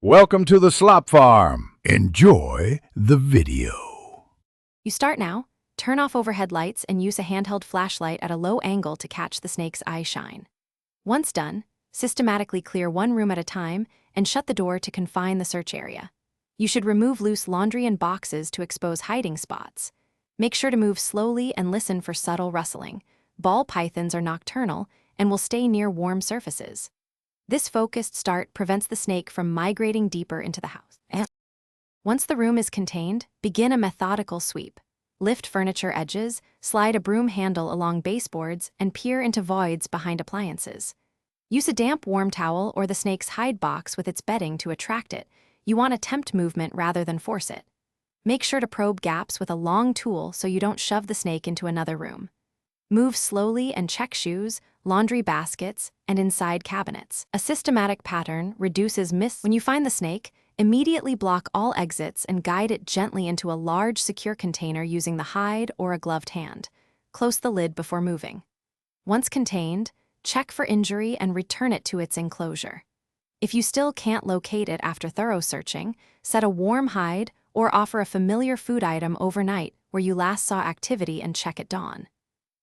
Welcome to the slop farm. Enjoy the video. You start now, turn off overhead lights and use a handheld flashlight at a low angle to catch the snake's eye shine. Once done, systematically clear one room at a time and shut the door to confine the search area. You should remove loose laundry and boxes to expose hiding spots. Make sure to move slowly and listen for subtle rustling. Ball pythons are nocturnal and will stay near warm surfaces. This focused start prevents the snake from migrating deeper into the house. Once the room is contained, begin a methodical sweep. Lift furniture edges, slide a broom handle along baseboards, and peer into voids behind appliances. Use a damp warm towel or the snake's hide box with its bedding to attract it. You want to tempt movement rather than force it. Make sure to probe gaps with a long tool so you don't shove the snake into another room. Move slowly and check shoes, laundry baskets, and inside cabinets. A systematic pattern reduces miss. When you find the snake, immediately block all exits and guide it gently into a large, secure container using the hide or a gloved hand. Close the lid before moving. Once contained, check for injury and return it to its enclosure. If you still can't locate it after thorough searching, set a warm hide or offer a familiar food item overnight where you last saw activity and check at dawn.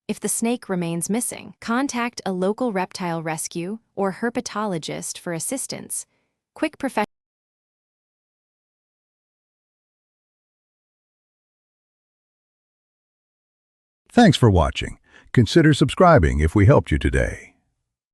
If the snake remains missing, contact a local reptile rescue or herpetologist for assistance. Quick professional. Thanks for watching. Consider subscribing if we helped you today.